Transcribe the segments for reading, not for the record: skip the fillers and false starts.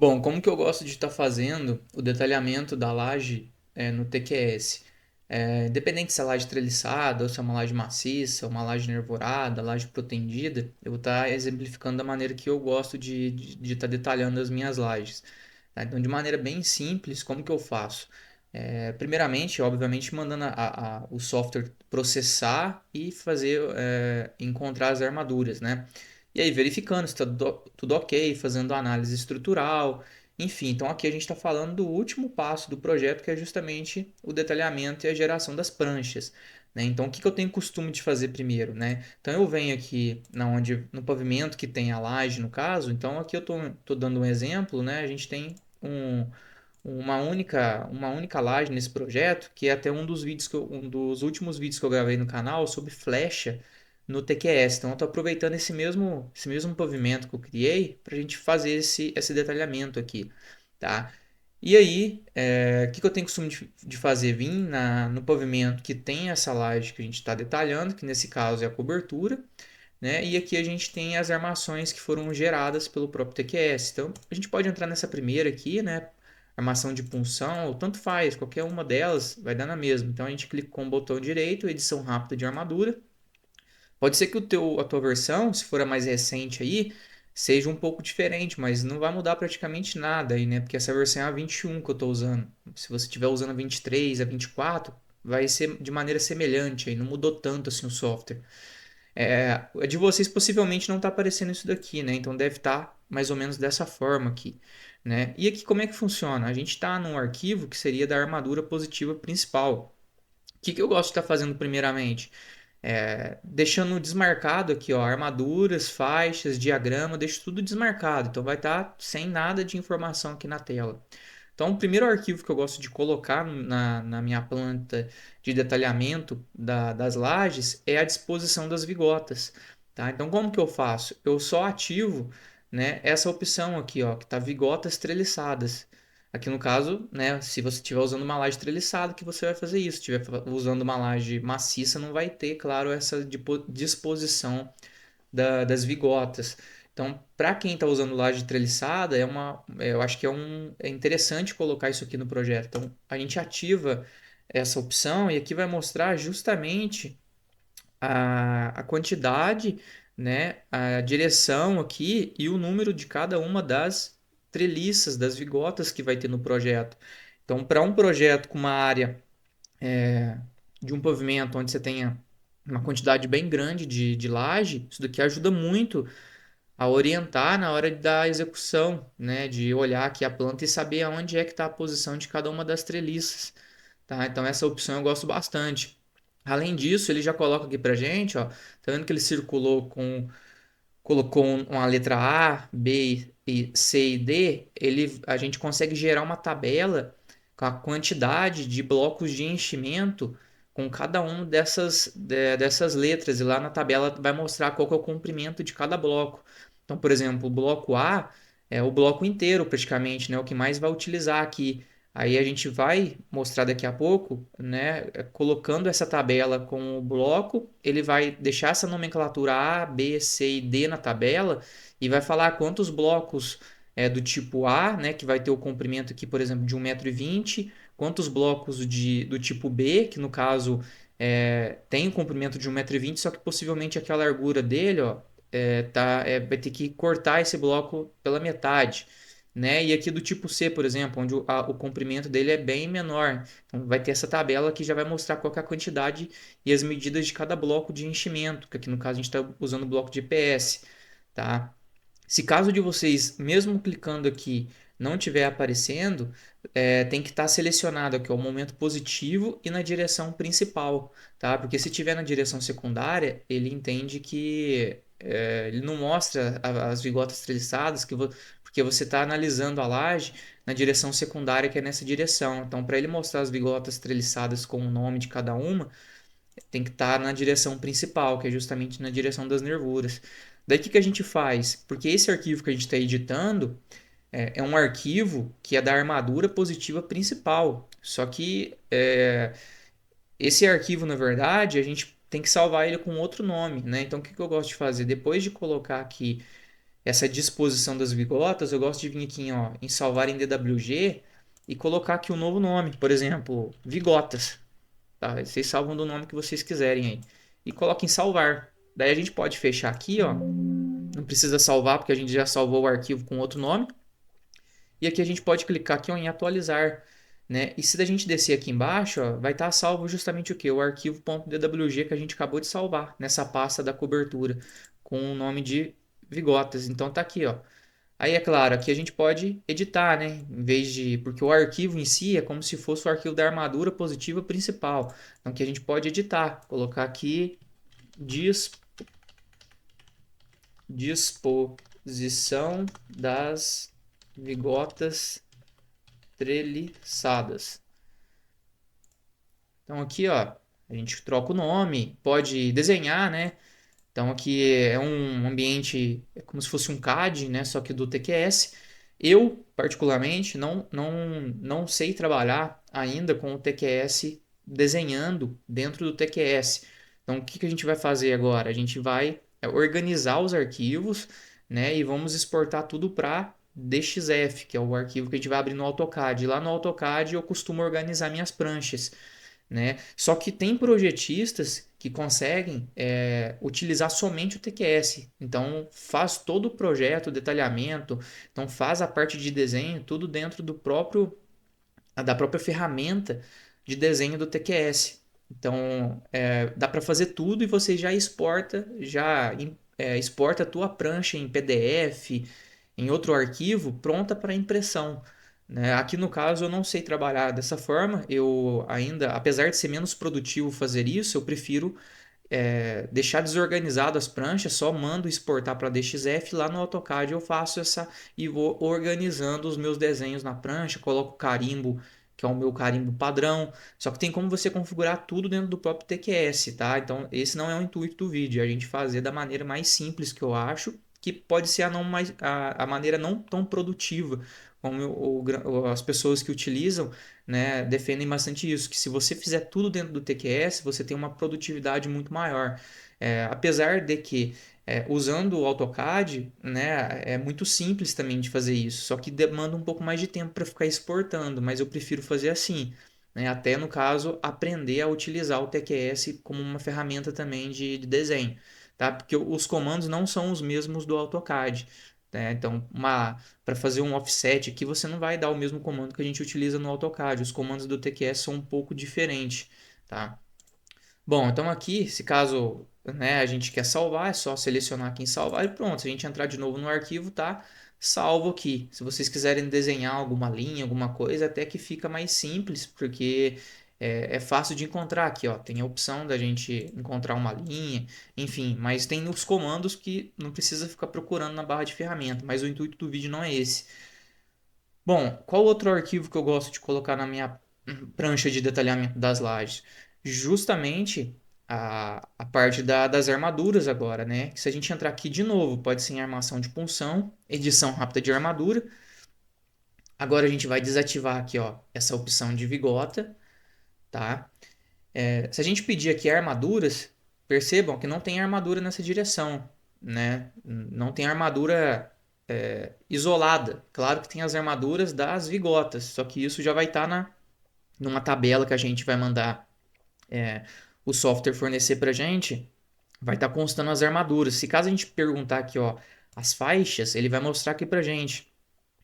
Bom, como que eu gosto de estar fazendo o detalhamento da laje no TQS? Independente se é laje treliçada, ou se é uma laje maciça, uma laje nervorada, laje protendida, eu vou estar exemplificando da maneira que eu gosto de estar detalhando as minhas lajes. Tá? Então, de maneira bem simples, como que eu faço? Primeiramente, obviamente, mandando o software processar e fazer encontrar as armaduras, né? E aí, verificando se está tudo ok, fazendo análise estrutural, enfim. Então, aqui a gente está falando do último passo do projeto, que é justamente o detalhamento e a geração das pranchas. Né? Então, o que eu tenho costume de fazer primeiro? Né? Então, eu venho aqui no pavimento que tem a laje, no caso. Então, aqui eu estou dando um exemplo. Né? A gente tem uma única laje nesse projeto, que é até um dos últimos vídeos que eu gravei no canal sobre flecha no TQS. Então, eu estou aproveitando esse mesmo pavimento que eu criei para a gente fazer esse detalhamento aqui, tá? E aí, o que eu tenho costume de fazer? Vim no pavimento que tem essa laje que a gente está detalhando, que nesse caso é a cobertura, né? E aqui a gente tem as armações que foram geradas pelo próprio TQS. Então, a gente pode entrar nessa primeira aqui, né? Armação de punção, ou tanto faz, qualquer uma delas vai dar na mesma. Então, a gente clica com o botão direito, edição rápida de armadura. Pode ser que a tua versão, se for a mais recente aí, seja um pouco diferente, mas não vai mudar praticamente nada aí, né? Porque essa versão é a 21 que eu estou usando. Se você estiver usando a 23, a 24, vai ser de maneira semelhante aí, não mudou tanto assim o software. A de vocês possivelmente não está aparecendo isso daqui, né? Então deve estar mais ou menos dessa forma aqui, né? E aqui como é que funciona? A gente está num arquivo que seria da armadura positiva principal. O que eu gosto de estar fazendo primeiramente? Deixando desmarcado aqui, ó, armaduras, faixas, diagrama, deixo tudo desmarcado. Então vai estar sem nada de informação aqui na tela. Então, o primeiro arquivo que eu gosto de colocar na minha planta de detalhamento das lajes é a disposição das vigotas. Tá? Então, como que eu faço? Eu só ativo, né, essa opção aqui, ó, que está vigotas treliçadas. Aqui no caso, né, se você estiver usando uma laje treliçada, que você vai fazer isso. Se estiver usando uma laje maciça, não vai ter, claro, essa disposição das vigotas. Então, para quem está usando laje treliçada, eu acho que é interessante colocar isso aqui no projeto. Então, a gente ativa essa opção e aqui vai mostrar justamente a quantidade, né, a direção aqui e o número de cada uma das treliças, das vigotas que vai ter no projeto. Então, para um projeto com uma área de um pavimento onde você tenha uma quantidade bem grande de laje, isso daqui ajuda muito a orientar na hora da execução, né? De olhar aqui a planta e saber aonde é que está a posição de cada uma das treliças, tá? Então essa opção eu gosto bastante. Além disso, ele já coloca aqui pra gente, ó, tá vendo que ele colocou uma letra A, B, C e D, a gente consegue gerar uma tabela com a quantidade de blocos de enchimento com cada uma dessas letras. E lá na tabela vai mostrar qual que é o comprimento de cada bloco. Então, por exemplo, o bloco A é o bloco inteiro praticamente, né? O que mais vai utilizar aqui. Aí a gente vai mostrar daqui a pouco, né? Colocando essa tabela com o bloco, ele vai deixar essa nomenclatura A, B, C e D na tabela e vai falar quantos blocos do tipo A, né? Que vai ter o comprimento aqui, por exemplo, de 1,20 m, quantos blocos do tipo B, que no caso tem o comprimento de 1,20 m, só que possivelmente aqui a largura dele, ó, vai ter que cortar esse bloco pela metade, né? E aqui do tipo C, por exemplo, onde o comprimento dele é bem menor. Então vai ter essa tabela que já vai mostrar qual que é a quantidade e as medidas de cada bloco de enchimento, que aqui no caso a gente está usando o bloco de EPS, tá? Se caso de vocês, mesmo clicando aqui, não estiver aparecendo, tem que estar selecionado aqui ó, o momento positivo e na direção principal, tá? Porque se tiver na direção secundária, ele entende que ele não mostra as vigotas treliçadas, porque você está analisando a laje na direção secundária, que é nessa direção. Então, para ele mostrar as vigotas treliçadas com o nome de cada uma, tem que estar na direção principal, que é justamente na direção das nervuras. Daí o que a gente faz? Porque esse arquivo que a gente está editando é um arquivo que é da armadura positiva principal. Só que esse arquivo, na verdade, a gente tem que salvar ele com outro nome, né? Então o que eu gosto de fazer? Depois de colocar aqui essa disposição das vigotas, eu gosto de vir aqui ó, em salvar em DWG e colocar aqui um novo nome, por exemplo, vigotas. Tá? Vocês salvam do nome que vocês quiserem aí. E coloquem salvar. Daí a gente pode fechar aqui, ó. Não precisa salvar porque a gente já salvou o arquivo com outro nome. E aqui a gente pode clicar aqui ó, em atualizar. Né? E se a gente descer aqui embaixo, ó, vai estar salvo justamente o que? O arquivo .dwg que a gente acabou de salvar nessa pasta da cobertura com o nome de vigotas. Então tá aqui, ó. Aí é claro, aqui a gente pode editar, né? Em vez de, porque o arquivo em si é como se fosse o arquivo da armadura positiva principal. Então aqui a gente pode editar, colocar aqui disposição das vigotas treliçadas. Então aqui, ó, a gente troca o nome, pode desenhar, né? Então aqui é um ambiente, é como se fosse um CAD, né? Só que do TQS. Eu, particularmente, não sei trabalhar ainda com o TQS desenhando dentro do TQS. Então o que que a gente vai fazer agora? A gente vai organizar os arquivos, né? E vamos exportar tudo para DXF, que é o arquivo que a gente vai abrir no AutoCAD. Lá no AutoCAD eu costumo organizar minhas pranchas, né? Só que tem projetistas que conseguem utilizar somente o TQS. Então faz todo o projeto, o detalhamento, então faz a parte de desenho, tudo dentro da própria ferramenta de desenho do TQS. Então dá para fazer tudo e você já exporta a tua prancha em PDF, em outro arquivo, pronta para impressão. Né? Aqui no caso eu não sei trabalhar dessa forma, eu ainda, apesar de ser menos produtivo fazer isso, eu prefiro deixar desorganizado as pranchas, só mando exportar para DXF, lá no AutoCAD eu faço essa e vou organizando os meus desenhos na prancha, coloco carimbo, que é o meu carimbo padrão, só que tem como você configurar tudo dentro do próprio TQS, tá? Então esse não é o intuito do vídeo, é a gente fazer da maneira mais simples que eu acho, que pode ser a maneira não tão produtiva, como as pessoas que utilizam, né, defendem bastante isso, que se você fizer tudo dentro do TQS, você tem uma produtividade muito maior. Apesar de que usando o AutoCAD, né, é muito simples também de fazer isso, só que demanda um pouco mais de tempo para ficar exportando, mas eu prefiro fazer assim. Né, até no caso, aprender a utilizar o TQS como uma ferramenta também de desenho, tá? Porque os comandos não são os mesmos do AutoCAD. Né? Então, para fazer um offset aqui, você não vai dar o mesmo comando que a gente utiliza no AutoCAD. Os comandos do TQS são um pouco diferentes, tá? Bom, então aqui, se caso, né, a gente quer salvar, é só selecionar aqui em salvar e pronto. Se a gente entrar de novo no arquivo, tá salvo aqui. Se vocês quiserem desenhar alguma linha, alguma coisa, até que fica mais simples, porque é fácil de encontrar aqui, ó. Tem a opção da gente encontrar uma linha, enfim, mas tem os comandos que não precisa ficar procurando na barra de ferramenta, mas o intuito do vídeo não é esse. Bom, qual outro arquivo que eu gosto de colocar na minha prancha de detalhamento das lajes? Justamente a parte das armaduras agora, né? Que se a gente entrar aqui de novo, pode ser em armação de punção, edição rápida de armadura. Agora a gente vai desativar aqui, ó, essa opção de vigota, tá? Se a gente pedir aqui armaduras, percebam que não tem armadura nessa direção, né? Não tem armadura isolada. Claro que tem as armaduras das vigotas, só que isso já vai estar numa tabela que a gente vai mandar o software fornecer para a gente, vai estar constando as armaduras. Se caso a gente perguntar aqui, ó, as faixas, ele vai mostrar aqui para gente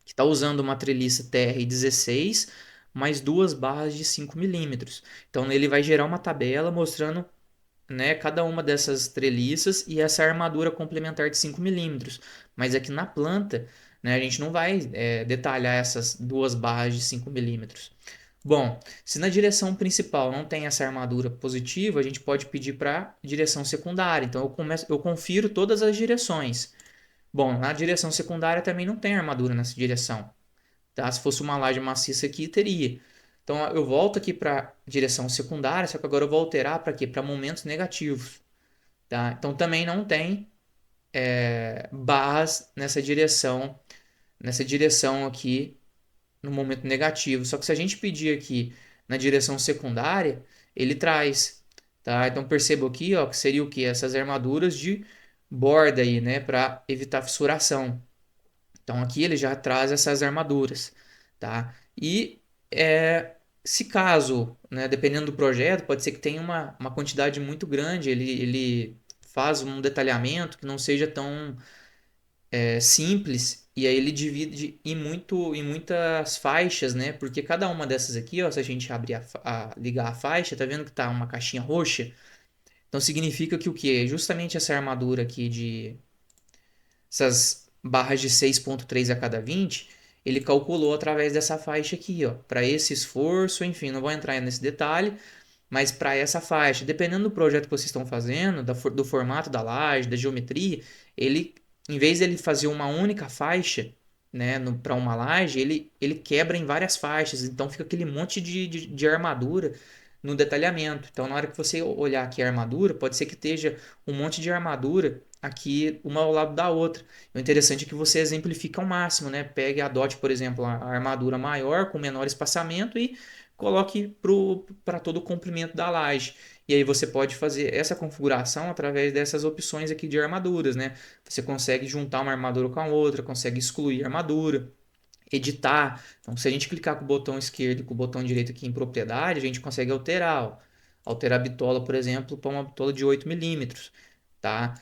que está usando uma treliça TR16 mais duas barras de 5 milímetros. Então ele vai gerar uma tabela mostrando, né, cada uma dessas treliças e essa armadura complementar de 5 milímetros. Mas aqui na planta, né, a gente não vai detalhar essas duas barras de 5 milímetros. Bom, se na direção principal não tem essa armadura positiva, a gente pode pedir para direção secundária. Então eu confiro todas as direções. Bom, na direção secundária também não tem armadura nessa direção. Tá? Se fosse uma laje maciça aqui, teria. Então eu volto aqui para direção secundária, só que agora eu vou alterar para quê? Para momentos negativos. Tá? Então também não tem barras nessa direção aqui no momento negativo. Só que se a gente pedir aqui na direção secundária, ele traz. Tá? Então perceba aqui ó, que seria o que? Essas armaduras de borda aí, né, para evitar fissuração. Então aqui ele já traz essas armaduras, tá? E é, se caso, né, dependendo do projeto, pode ser que tenha uma quantidade muito grande, ele faz um detalhamento que não seja tão simples, e aí ele divide em muitas faixas, né? Porque cada uma dessas aqui, ó, se a gente abrir ligar a faixa, tá vendo que tá uma caixinha roxa? Então significa que o quê? Justamente essa armadura aqui de essas barras de 6,3 a cada 20, ele calculou através dessa faixa aqui, ó, para esse esforço, enfim, não vou entrar nesse detalhe, mas para essa faixa, dependendo do projeto que vocês estão fazendo, do formato da laje, da geometria, ele, em vez de ele fazer uma única faixa, né, para uma laje, ele quebra em várias faixas, então fica aquele monte de armadura no detalhamento. Então, na hora que você olhar aqui a armadura, pode ser que esteja um monte de armadura aqui uma ao lado da outra. O interessante é que você exemplifica ao máximo, né? Pegue, adote, por exemplo, a armadura maior com menor espaçamento e coloque para todo o comprimento da laje. E aí você pode fazer essa configuração através dessas opções aqui de armaduras, né? Você consegue juntar uma armadura com a outra, consegue excluir a armadura, editar. Então, se a gente clicar com o botão esquerdo e com o botão direito aqui em propriedade, a gente consegue alterar, ó. Alterar a bitola, por exemplo, para uma bitola de 8 milímetros, tá?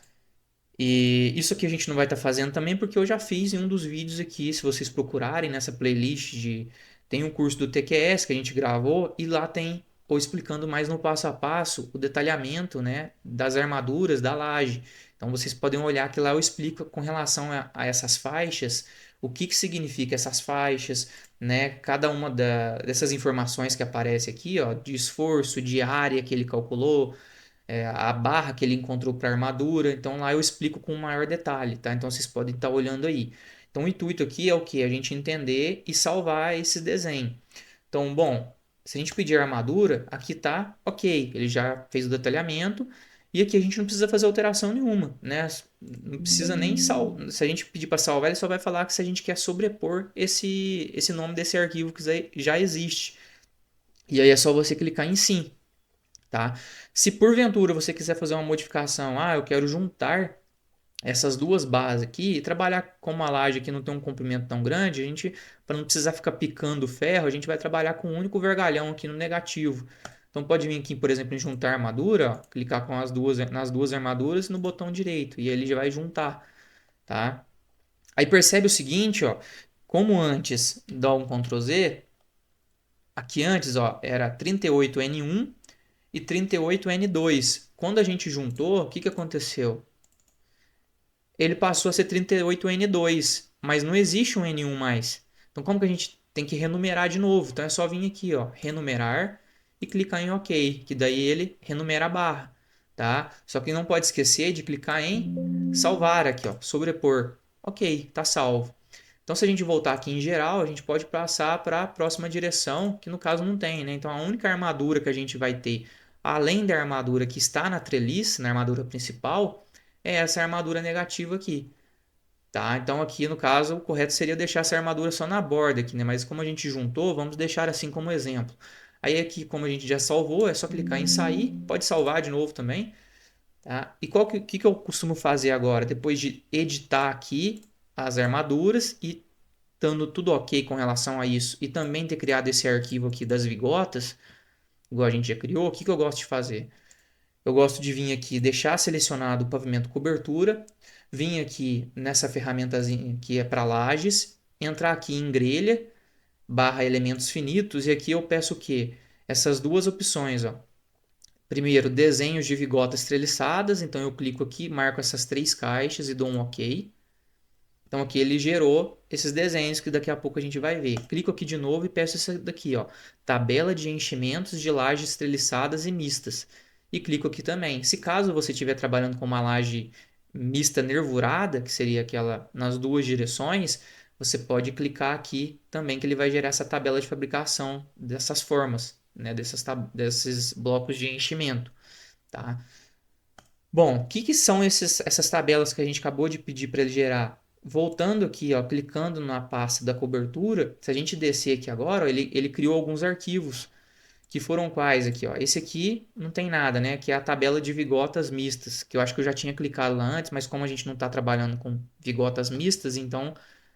E isso aqui a gente não vai estar fazendo também porque eu já fiz em um dos vídeos aqui. Se vocês procurarem nessa playlist tem um curso do TQS que a gente gravou e lá tem ou explicando mais no passo a passo o detalhamento, né, das armaduras da laje. Então vocês podem olhar que lá eu explico com relação a essas faixas, o que que significa essas faixas, né, cada uma dessas informações que aparece aqui, ó, de esforço, de área que ele calculou, a barra que ele encontrou para armadura. Então lá eu explico com maior detalhe, tá? Então vocês podem estar olhando aí. Então o intuito aqui é o que? A gente entender e salvar esse desenho. Então, bom, se a gente pedir armadura, aqui tá ok, ele já fez o detalhamento e aqui a gente não precisa fazer alteração nenhuma, né? Não precisa nem salvar. Se a gente pedir para salvar, ele só vai falar que se a gente quer sobrepor esse nome desse arquivo que já existe. E aí é só você clicar em sim, tá? Se porventura você quiser fazer uma modificação, eu quero juntar essas duas bases aqui e trabalhar com uma laje que não tem um comprimento tão grande, a gente, para não precisar ficar picando ferro, a gente vai trabalhar com um único vergalhão aqui no negativo. Então pode vir aqui, por exemplo, em juntar armadura, ó, clicar com nas duas armaduras no botão direito e ele já vai juntar, tá? Aí percebe o seguinte, ó, como antes dá um Ctrl Z, aqui antes, ó, era 38N1 e 38N2. Quando a gente juntou, o que que aconteceu? Ele passou a ser 38N2, mas não existe um N1 mais. Então como que a gente tem que renumerar de novo? Então é só vir aqui, ó, renumerar e clicar em OK, que daí ele renumera a barra, tá? Só que não pode esquecer de clicar em salvar aqui, ó, sobrepor. OK, tá salvo. Então, se a gente voltar aqui em geral, a gente pode passar para a próxima direção, que no caso não tem, né? Então, a única armadura que a gente vai ter, além da armadura que está na treliça, na armadura principal, é essa armadura negativa aqui, tá? Então, aqui no caso, o correto seria deixar essa armadura só na borda aqui, né? Mas como a gente juntou, vamos deixar assim como exemplo. Aí aqui, como a gente já salvou, é só clicar em sair, pode salvar de novo também, tá? E que eu costumo fazer agora? Depois de editar aqui as armaduras e estando tudo ok com relação a isso e também ter criado esse arquivo aqui das vigotas, igual a gente já criou, o que eu gosto de fazer? Eu gosto de vir aqui, deixar selecionado o pavimento cobertura, vir aqui nessa ferramentazinha que é para lajes, entrar aqui em grelha, barra elementos finitos, e aqui eu peço o quê? Essas duas opções, ó. Primeiro, desenhos de vigotas treliçadas, então eu clico aqui, marco essas três caixas e dou um OK. Então aqui ele gerou esses desenhos que daqui a pouco a gente vai ver. Clico aqui de novo e peço isso daqui, ó, tabela de enchimentos de lajes treliçadas e mistas. E clico aqui também. Se caso você estiver trabalhando com uma laje mista nervurada, que seria aquela nas duas direções, você pode clicar aqui também que ele vai gerar essa tabela de fabricação dessas formas, né, desses blocos de enchimento, tá? Bom, o que que são essas tabelas que a gente acabou de pedir para ele gerar? Voltando aqui, ó, clicando na pasta da cobertura, se a gente descer aqui agora, ó, ele criou alguns arquivos que foram quais aqui, ó. Esse aqui não tem nada, né? Que é a tabela de vigotas mistas, que eu acho que eu já tinha clicado lá antes, mas como a gente não está trabalhando com vigotas mistas, então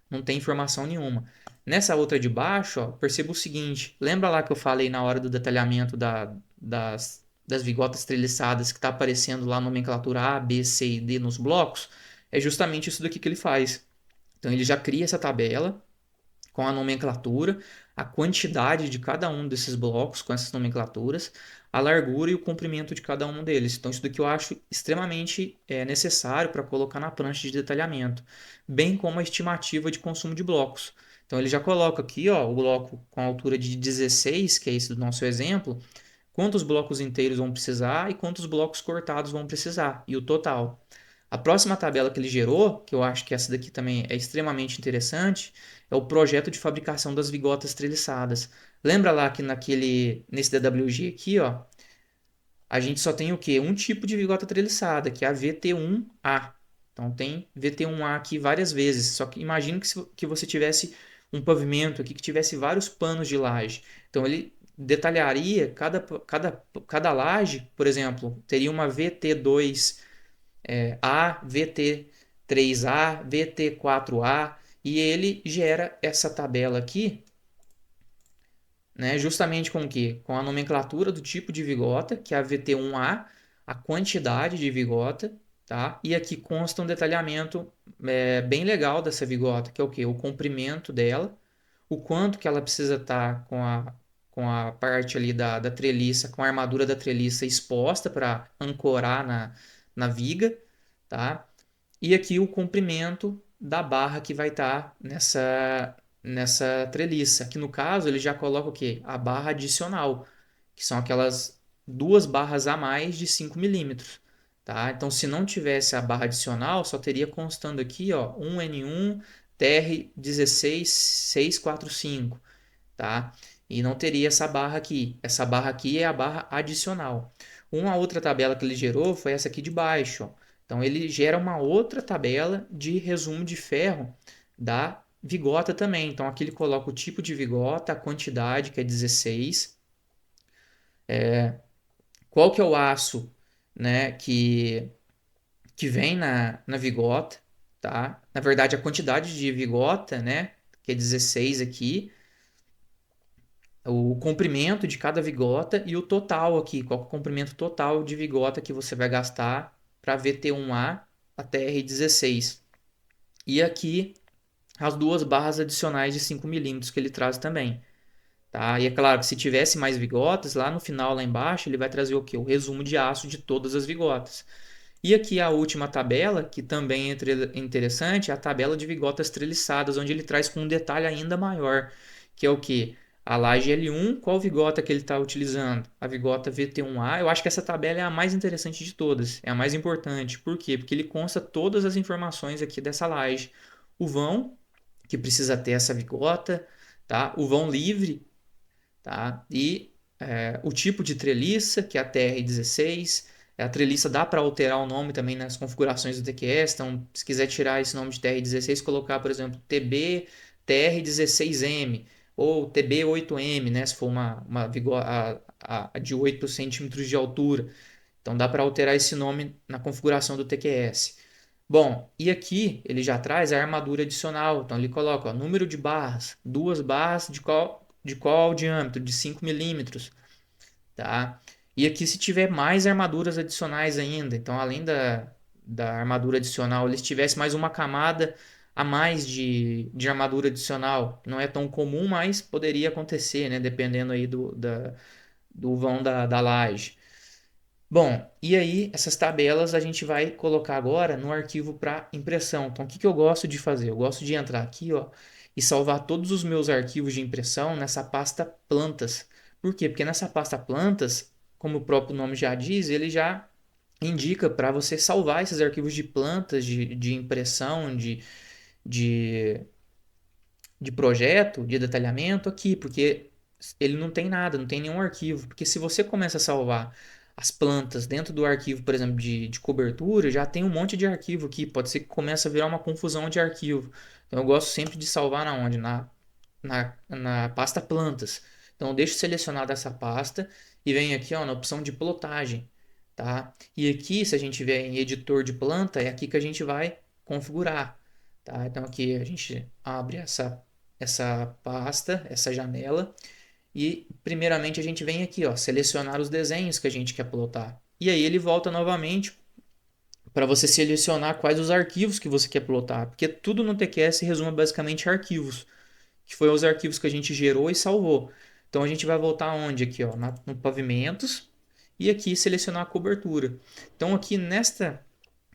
não tem informação nenhuma. Nessa outra de baixo, ó, perceba o seguinte, lembra lá que eu falei na hora do detalhamento das vigotas treliçadas que está aparecendo lá a nomenclatura A, B, C e D nos blocos? É justamente isso daqui que ele faz. Então ele já cria essa tabela com a nomenclatura, a quantidade de cada um desses blocos com essas nomenclaturas, a largura e o comprimento de cada um deles. Então, isso daqui eu acho extremamente necessário para colocar na prancha de detalhamento, bem como a estimativa de consumo de blocos. Então, ele já coloca aqui ó, o bloco com a altura de 16, que é esse do nosso exemplo, quantos blocos inteiros vão precisar e quantos blocos cortados vão precisar, e o total. A próxima tabela que ele gerou, que eu acho que essa daqui também é extremamente interessante, é o projeto de fabricação das vigotas treliçadas. Lembra lá que nesse DWG aqui, ó, a gente só tem o quê? Um tipo de vigota treliçada, que é a VT1A. Então tem VT1A aqui várias vezes. Só que imagine que você tivesse um pavimento aqui que tivesse vários panos de laje. Então ele detalharia cada laje, por exemplo, teria uma VT2 A, VT3A, VT4A, e ele gera essa tabela aqui, né, justamente com o quê? Com a nomenclatura do tipo de vigota, que é a VT1A, a quantidade de vigota, tá? E aqui consta um detalhamento bem legal dessa vigota, que é o quê? O comprimento dela, o quanto que ela precisa estar com a parte ali da treliça, com a armadura da treliça exposta para ancorar na viga, tá? E aqui o comprimento da barra que vai estar nessa treliça. Aqui no caso ele já coloca o quê? A barra adicional, que são aquelas duas barras a mais de 5 milímetros. Tá? Então, se não tivesse a barra adicional, só teria constando aqui ó, 1N1 TR16645, tá? E não teria essa barra aqui. Essa barra aqui é a barra adicional. Uma outra tabela que ele gerou foi essa aqui de baixo, ó. Então ele gera uma outra tabela de resumo de ferro da vigota também. Então aqui ele coloca o tipo de vigota, a quantidade, que é 16, qual que é o aço, né, que vem na vigota, tá? Na verdade a quantidade de vigota, né, que é 16 aqui, o comprimento de cada vigota e o total aqui, qual é o comprimento total de vigota que você vai gastar para VT1A até R16. E aqui as duas barras adicionais de 5 milímetros que ele traz também. Tá? E é claro que se tivesse mais vigotas, lá no final, lá embaixo, ele vai trazer o quê? O resumo de aço de todas as vigotas. E aqui a última tabela, que também é interessante, é a tabela de vigotas treliçadas, onde ele traz com um detalhe ainda maior, que é o que? A laje L1, qual vigota que ele está utilizando? A vigota VT1A. Eu acho que essa tabela é a mais interessante de todas, é a mais importante. Por quê? Porque ele consta todas as informações aqui dessa laje. O vão, que precisa ter essa vigota, tá? O vão livre, tá? E o tipo de treliça, que é a TR16. A treliça dá para alterar o nome também nas configurações do TQS. Então, se quiser tirar esse nome de TR16, colocar, por exemplo, TB TR16M ou TB8M, né? Se for a de 8 centímetros de altura. Então, dá para alterar esse nome na configuração do TQS. Bom, e aqui ele já traz a armadura adicional. Então, ele coloca ó, número de barras, duas barras de qual diâmetro? De 5 milímetros, tá? E aqui se tiver mais armaduras adicionais ainda, então além da armadura adicional, eles tivesse mais uma camada a mais de armadura adicional. Não é tão comum, mas poderia acontecer, né? Dependendo aí do vão da laje. Bom, e aí essas tabelas a gente vai colocar agora no arquivo para impressão. Então, o que eu gosto de fazer? Eu gosto de entrar aqui, ó, e salvar todos os meus arquivos de impressão nessa pasta plantas. Por quê? Porque nessa pasta plantas, como o próprio nome já diz, ele já indica para você salvar esses arquivos de plantas, de impressão, de, de projeto, de detalhamento aqui, porque ele não tem nada, não tem nenhum arquivo. Porque se você começa a salvar as plantas dentro do arquivo, por exemplo, de cobertura, já tem um monte de arquivo aqui. Pode ser que comece a virar uma confusão de arquivo. Então eu gosto sempre de salvar na onde? Na pasta plantas. Então, eu deixo selecionada essa pasta e venho aqui, ó, na opção de plotagem, tá? E aqui, se a gente vier em editor de planta, é aqui que a gente vai configurar, tá? Então, aqui a gente abre essa pasta, essa janela, e primeiramente a gente vem aqui, ó, selecionar os desenhos que a gente quer plotar. E aí ele volta novamente para você selecionar quais os arquivos que você quer plotar, porque tudo no TQS se resume basicamente a arquivos, que foi os arquivos que a gente gerou e salvou. Então a gente vai voltar onde aqui, ó, no pavimentos e aqui selecionar a cobertura. Então aqui nesta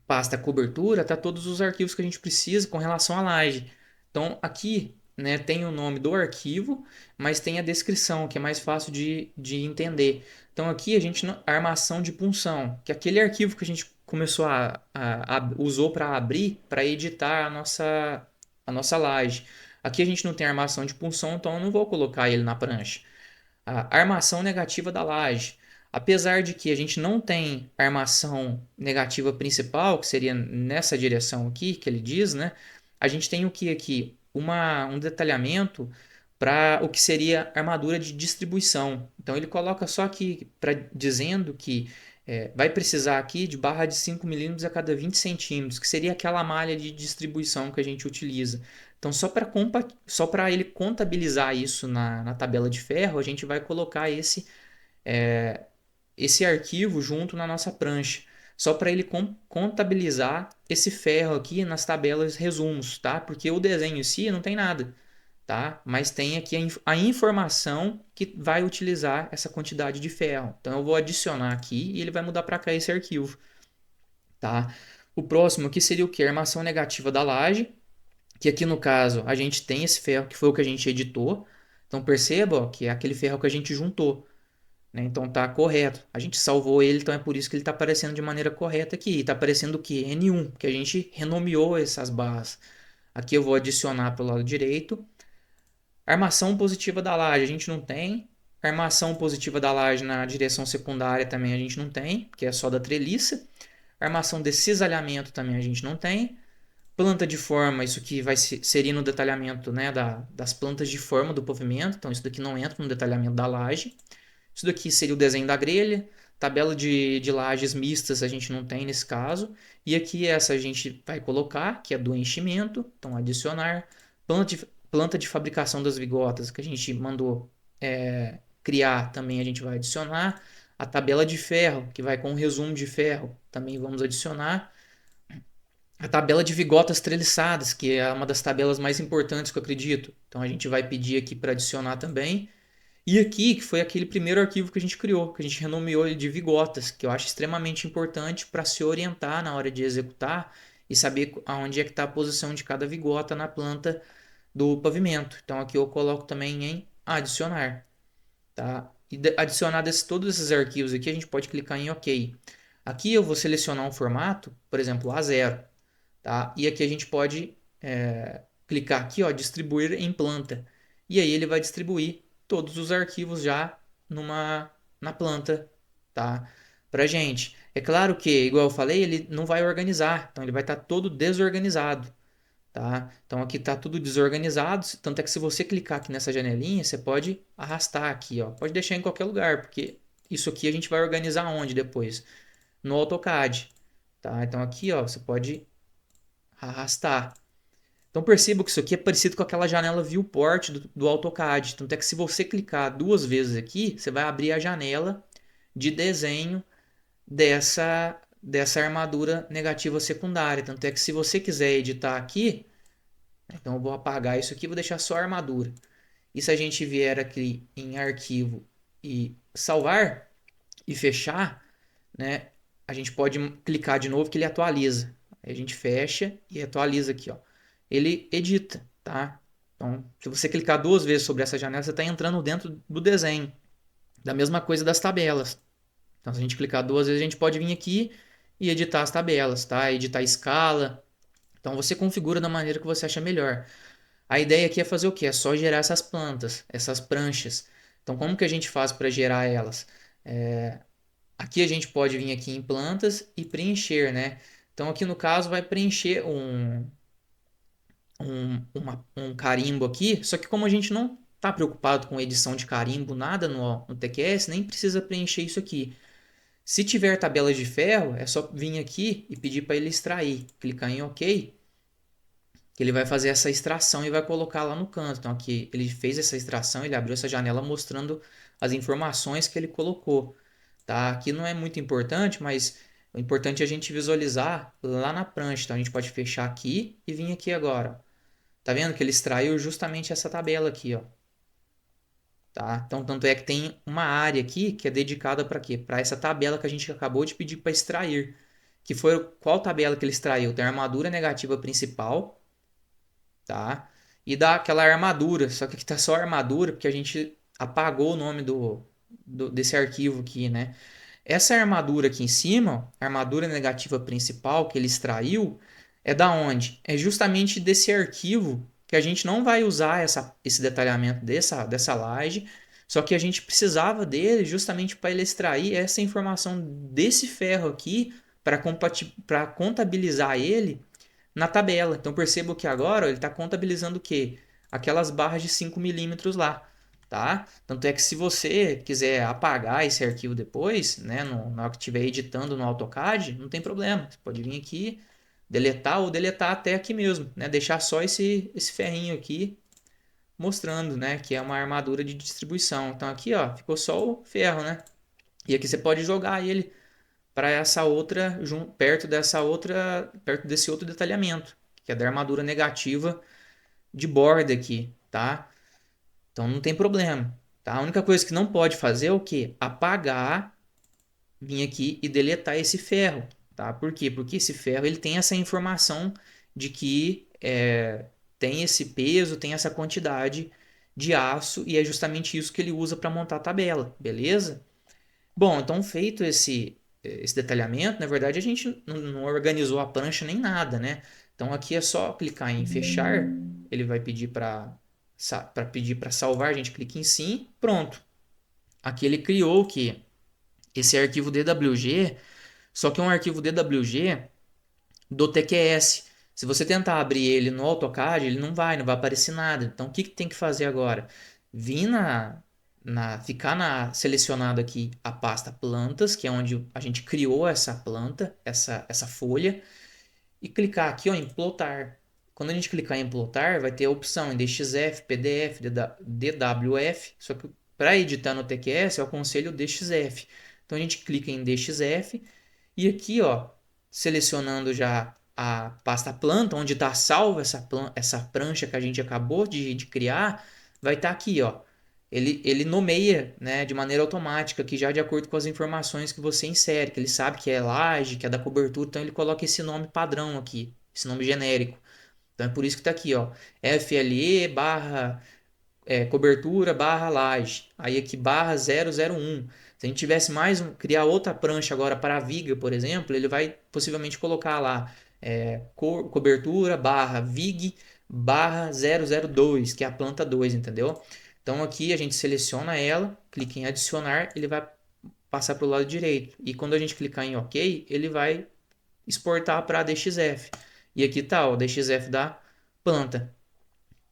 pasta cobertura tá todos os arquivos que a gente precisa com relação à laje. Então aqui, né, tem o nome do arquivo, mas tem a descrição, que é mais fácil de entender. Então aqui a gente armação de punção, que é aquele arquivo que a gente começou usou para abrir, para editar a nossa laje. Aqui a gente não tem armação de punção, então eu não vou colocar ele na prancha. A armação negativa da laje. Apesar de que a gente não tem armação negativa principal, que seria nessa direção aqui, que ele diz, né? A gente tem o que aqui? Um detalhamento para o que seria armadura de distribuição. Então ele coloca só aqui dizendo que vai precisar aqui de barra de 5 milímetros a cada 20 centímetros, que seria aquela malha de distribuição que a gente utiliza. Então, só para ele contabilizar isso na tabela de ferro, a gente vai colocar esse arquivo junto na nossa prancha. Só para ele contabilizar esse ferro aqui nas tabelas resumos, tá? Porque o desenho em si não tem nada, tá? Mas tem aqui a informação que vai utilizar essa quantidade de ferro. Então, eu vou adicionar aqui e ele vai mudar para cá esse arquivo, tá? O próximo aqui seria o que? A armação negativa da laje, que aqui no caso a gente tem esse ferro que foi o que a gente editou. Então perceba, ó, que é aquele ferro que a gente juntou, né? Então tá correto. A gente salvou ele, então é por isso que ele está aparecendo de maneira correta aqui. Está aparecendo o que? N1, que a gente renomeou essas barras. Aqui eu vou adicionar para o lado direito. Armação positiva da laje a gente não tem. Armação positiva da laje na direção secundária também a gente não tem, que é só da treliça. Armação de cisalhamento também a gente não tem. Planta de forma, isso aqui seria no detalhamento, né, das plantas de forma do pavimento. Então, isso daqui não entra no detalhamento da laje. Isso daqui seria o desenho da grelha. Tabela de lajes mistas a gente não tem nesse caso. E aqui essa a gente vai colocar, que é do enchimento. Então, adicionar. Planta de fabricação das vigotas, que a gente mandou criar, também a gente vai adicionar. A tabela de ferro, que vai com o resumo de ferro, também vamos adicionar. A tabela de vigotas treliçadas, que é uma das tabelas mais importantes que eu acredito. Então a gente vai pedir aqui para adicionar também. E aqui, que foi aquele primeiro arquivo que a gente criou, que a gente renomeou ele de vigotas, que eu acho extremamente importante para se orientar na hora de executar e saber aonde é que está a posição de cada vigota na planta do pavimento. Então aqui eu coloco também em adicionar, tá? E adicionados todos esses arquivos aqui, a gente pode clicar em OK. Aqui eu vou selecionar um formato, por exemplo, A0. Tá? E aqui a gente pode clicar aqui, ó, distribuir em planta. E aí ele vai distribuir todos os arquivos já na planta, tá? Pra gente. É claro que, igual eu falei, ele não vai organizar, então ele vai estar todo desorganizado, tá? Então aqui está tudo desorganizado, tanto é que se você clicar aqui nessa janelinha, você pode arrastar aqui, ó. Pode deixar em qualquer lugar, porque isso aqui a gente vai organizar onde depois? No AutoCAD, tá? Então aqui, ó, você pode arrastar. Então perceba que isso aqui é parecido com aquela janela viewport do AutoCAD. Tanto é que se você clicar duas vezes aqui, você vai abrir a janela de desenho dessa armadura negativa secundária. Tanto é que se você quiser editar aqui, então eu vou apagar isso aqui e vou deixar só a armadura. E se a gente vier aqui em arquivo e salvar e fechar, né, a gente pode clicar de novo que ele atualiza. Aí a gente fecha e atualiza aqui, ó. Ele edita, tá? Então, se você clicar duas vezes sobre essa janela, você está entrando dentro do desenho. Da mesma coisa das tabelas. Então, se a gente clicar duas vezes, a gente pode vir aqui e editar as tabelas, tá? Editar a escala. Então, você configura da maneira que você acha melhor. A ideia aqui é fazer o quê? É só gerar essas plantas, essas pranchas. Então, como que a gente faz para gerar elas? Aqui a gente pode vir aqui em plantas e preencher, né? Então, aqui no caso, vai preencher um carimbo aqui, só que como a gente não está preocupado com edição de carimbo, nada no TQS, nem precisa preencher isso aqui. Se tiver tabela de ferro, é só vir aqui e pedir para ele extrair. Clicar em OK, que ele vai fazer essa extração e vai colocar lá no canto. Então aqui ele fez essa extração, ele abriu essa janela mostrando as informações que ele colocou. Tá? Aqui não é muito importante, mas o importante é a gente visualizar lá na prancha. Então a gente pode fechar aqui e vir aqui agora. Tá vendo que ele extraiu justamente essa tabela aqui, ó. Tá? Então, tanto é que tem uma área aqui que é dedicada para quê? Para essa tabela que a gente acabou de pedir para extrair. Que foi qual tabela que ele extraiu? Tem a armadura negativa principal, tá? E dá aquela armadura, só que aqui tá só armadura porque a gente apagou o nome desse arquivo aqui, né? Essa armadura aqui em cima, a armadura negativa principal que ele extraiu, é da onde? É justamente desse arquivo que a gente não vai usar esse detalhamento dessa laje, só que a gente precisava dele justamente para ele extrair essa informação desse ferro aqui para contabilizar ele na tabela. Então percebo que agora ele está contabilizando o quê? Aquelas barras de 5 milímetros lá. Tá? Tanto é que se você quiser apagar esse arquivo depois, né, na hora que estiver editando no AutoCAD, não tem problema. Você pode vir aqui, deletar ou deletar até aqui mesmo, né? Deixar só esse ferrinho aqui mostrando, né, que é uma armadura de distribuição. Então aqui, ó, ficou só o ferro, né? E aqui você pode jogar ele para essa outra, perto desse outro detalhamento, que é da armadura negativa de borda aqui, tá? Então não tem problema, tá? A única coisa que não pode fazer é o quê? Apagar, vir aqui e deletar esse ferro, tá? Por quê? Porque esse ferro ele tem essa informação de que tem esse peso, tem essa quantidade de aço e é justamente isso que ele usa para montar a tabela, beleza? Bom, então feito esse detalhamento, na verdade a gente não organizou a prancha nem nada, né? Então aqui é só clicar em fechar, ele vai pedir para salvar, a gente clica em sim, pronto. Aqui ele criou que esse arquivo DWG, só que é um arquivo DWG do TQS. Se você tentar abrir ele no AutoCAD, ele não vai aparecer nada. Então o que tem que fazer agora? Vir selecionado aqui a pasta plantas, que é onde a gente criou essa planta, essa folha, e clicar aqui ó, em plotar. Quando a gente clicar em plotar, vai ter a opção em DXF, PDF, DWF, só que para editar no TQS eu aconselho o DXF. Então a gente clica em DXF e aqui ó, selecionando já a pasta planta, onde está salva essa prancha que a gente acabou de criar, vai estar aqui ó, ele nomeia, né, de maneira automática, que já de acordo com as informações que você insere, que ele sabe que é laje, que é da cobertura, então ele coloca esse nome padrão aqui, esse nome genérico. Então é por isso que está aqui, ó, FLE barra cobertura barra laje, aí aqui barra 001. Se a gente tivesse criar outra prancha agora para a viga, por exemplo, ele vai possivelmente colocar lá cobertura barra vig barra 002, que é a planta 2, entendeu? Então aqui a gente seleciona ela, clica em adicionar, ele vai passar para o lado direito. E quando a gente clicar em OK, ele vai exportar para DXF. E aqui está o DXF da planta,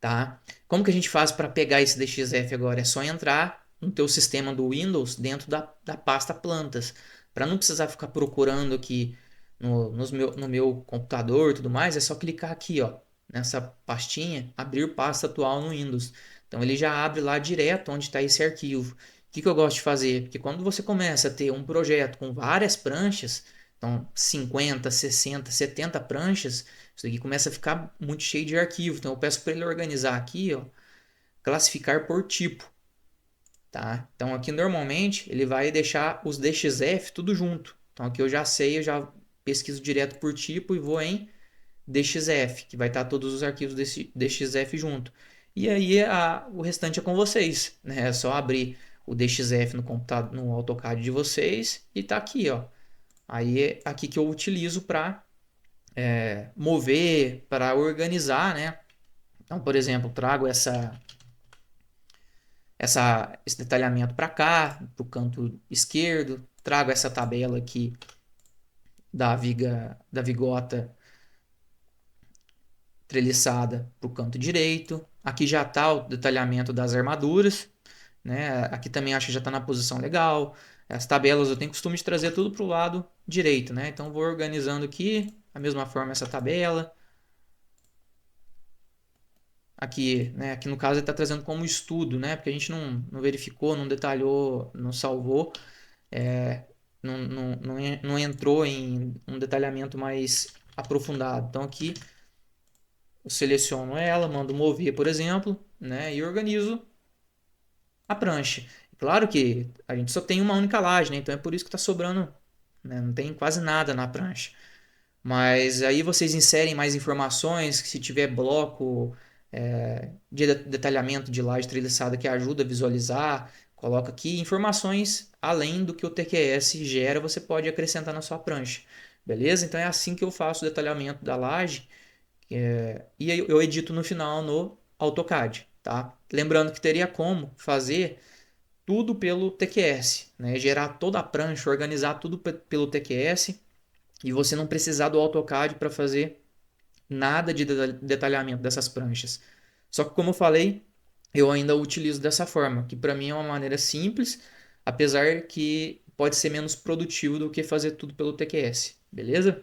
tá? Como que a gente faz para pegar esse DXF agora? É só entrar no teu sistema do Windows dentro da pasta plantas, para não precisar ficar procurando aqui no meu computador e tudo mais, é só clicar aqui, ó, nessa pastinha, abrir pasta atual no Windows. Então ele já abre lá direto onde está esse arquivo. O que eu gosto de fazer? Porque quando você começa a ter um projeto com várias pranchas, então 50, 60, 70 pranchas, isso aqui começa a ficar muito cheio de arquivo. Então eu peço para ele organizar aqui, ó, classificar por tipo, tá? Então aqui normalmente ele vai deixar os DXF tudo junto. Então aqui eu já sei, eu já pesquiso direto por tipo e vou em DXF, que vai estar todos os arquivos desse DXF junto. E aí o restante é com vocês, né? É só abrir o DXF no computador, no AutoCAD de vocês e tá aqui, ó. Aí é aqui que eu utilizo para mover, para organizar, né? Então, por exemplo, trago esse detalhamento para cá, para o canto esquerdo, trago essa tabela aqui da vigota treliçada para o canto direito, Aqui já está o detalhamento das armaduras, né? Aqui também acho que já está na posição legal. As tabelas eu tenho costume de trazer tudo para o lado direito, né? Então vou organizando aqui, da mesma forma essa tabela. Aqui, né? Aqui no caso ele está trazendo como estudo, né? Porque a gente não verificou, não detalhou, não salvou, é, não entrou em um detalhamento mais aprofundado. Então aqui eu seleciono ela, mando mover, por exemplo, né? E organizo a prancha. Claro que a gente só tem uma única laje, né? Então é por isso que está sobrando, né? Não tem quase nada na prancha. Mas aí vocês inserem mais informações, que se tiver bloco de detalhamento de laje treliçada que ajuda a visualizar, coloca aqui informações além do que o TQS gera, você pode acrescentar na sua prancha. Beleza? Então é assim que eu faço o detalhamento da laje e aí eu edito no final no AutoCAD, tá? Lembrando que teria como fazer tudo pelo TQS, né? Gerar toda a prancha, organizar tudo pelo TQS e você não precisar do AutoCAD para fazer nada de detalhamento dessas pranchas. Só que como eu falei, eu ainda utilizo dessa forma, que para mim é uma maneira simples, apesar que pode ser menos produtivo do que fazer tudo pelo TQS, beleza?